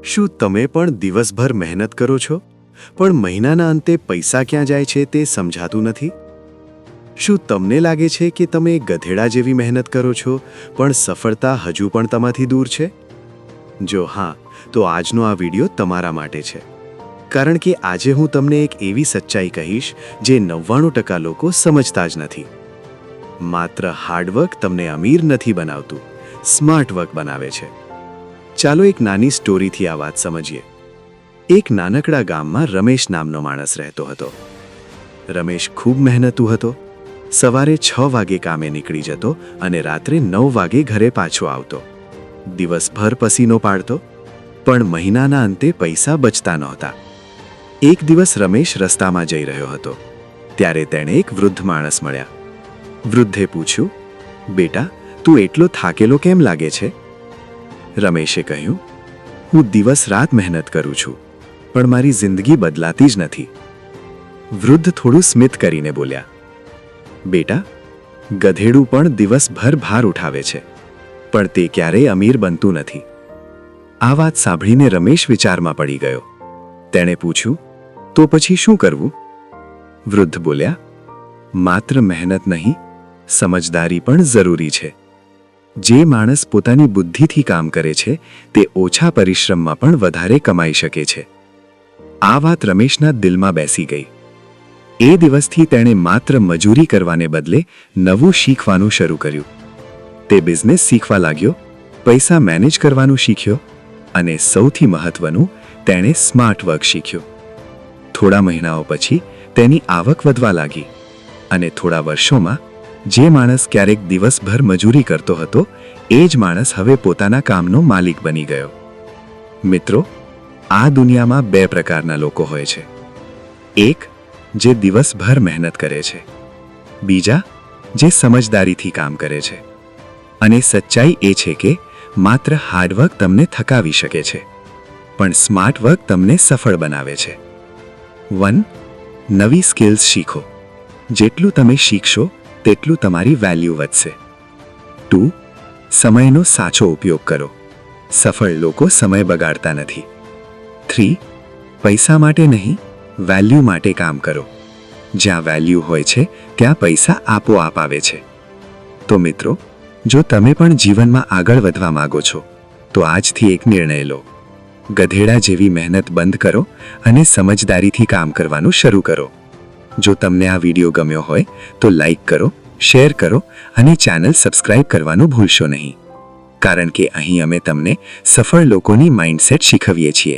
શું તમે પણ દિવસભર મહેનત કરો છો પણ મહિનાના અંતે પૈસા ક્યાં જાય છે તે સમજાતું નથી? શું તમને લાગે છે કે તમે ગધેડા જેવી મહેનત કરો છો પણ સફળતા હજુ પણ તમારાથી દૂર છે? જો હા, તો આજનો આ વિડિયો તમારા માટે છે. કારણ કે આજે હું તમને એક એવી સચ્ચાઈ કહીશ જે 99% લોકો સમજતા જ નથી. માત્ર હાર્ડવર્ક તમને અમીર નથી બનાવતું, સ્માર્ટ વર્ક બનાવે છે. ચાલો એક નાની સ્ટોરીથી આ વાત સમજીએ. એક નાનકડા ગામમાં રમેશ નામનો માણસ રહેતો હતો. રમેશ ખૂબ મહેનતુ હતો. સવારે 6 વાગે કામે નીકળી જતો અને રાત્રે 9 વાગે ઘરે પાછો આવતો. દિવસભર પસીનો પાડતો, પણ મહિનાના અંતે પૈસા બચતા નહોતા. એક દિવસ રમેશ રસ્તામાં જઈ રહ્યો હતો. ત્યારે તેણે એક વૃદ્ધ માણસ મળ્યા. વૃદ્ધે પૂછ્યું, બેટા, તું એટલો થાકેલો કેમ લાગે છે? રમેશે કહ્યું, હું દિવસ રાત મહેનત કરું છું, પણ મારી જિંદગી બદલાતી જ નથી. વૃદ્ધ થોડું સ્મિત કરીને બોલ્યા, બેટા, ગધેડું પણ દિવસભર ભાર ઉઠાવે છે, પણ તે ક્યારેય અમીર બનતું નથી. આ વાત સાંભળીને રમેશ વિચારમાં પડી ગયો. તેણે પૂછ્યું, તો પછી શું કરવું? વૃદ્ધ બોલ્યા, માત્ર મહેનત નહીં, સમજદારી પણ જરૂરી છે. જે માણસ પોતાની બુદ્ધિથી કામ કરે છે તે ઓછા પરિશ્રમમાં પણ વધારે કમાઈ શકે છે. આ વાત રમેશના દિલમાં બેસી ગઈ. એ દિવસથી તેણે માત્ર મજૂરી કરવાને બદલે નવું શીખવાનું શરૂ કર્યું. તે બિઝનેસ શીખવા લાગ્યો, પૈસા મેનેજ કરવાનું શીખ્યો અને સૌથી મહત્વનું, તેણે સ્માર્ટ વર્ક શીખ્યો. થોડા મહિનાઓ પછી તેની આવક વધવા લાગી અને થોડા વર્ષોમાં જે માણસ ક્યારેક દિવસભર મજૂરી કરતો હતો એ જ માણસ હવે પોતાના કામનો માલિક બની ગયો. મિત્રો, આ દુનિયામાં 2 પ્રકારના લોકો હોય છે. એક, જે દિવસભર મહેનત કરે છે. બીજા, જે સમજદારીથી કામ કરે છે. અને સચ્ચાઈ એ છે કે માત્ર હાર્ડવર્ક તમને થકાવી શકે છે, પણ સ્માર્ટ વર્ક તમને સફળ બનાવે છે. 1. નવી સ્કિલ્સ શીખો. જેટલું તમે શીખશો તેટલું તમારી વેલ્યુ વધશે. 2. સમયનો સાચો ઉપયોગ કરો. સફળ લોકો સમય બગાડતા નથી. 3. પૈસા માટે નહીં, વેલ્યુ માટે કામ કરો. જ્યાં વેલ્યુ હોય છે ત્યાં પૈસા આપોઆપ આવે છે. તો મિત્રો, જો તમે પણ જીવનમાં આગળ વધવા માંગો છો તો આજથી એક નિર્ણય લો. ગધેડા જેવી મહેનત બંધ કરો અને સમજદારીથી કામ કરવાનું શરૂ કરો. જો તમને આ વિડીયો ગમ્યો હોય તો લાઈક કરો, શેર કરો અને ચેનલ સબસ્ક્રાઇબ કરવાનું ભૂલશો નહીં. કારણ કે અહીં અમે તમને સફળ લોકોની માઇન્ડસેટ શીખવીએ છીએ.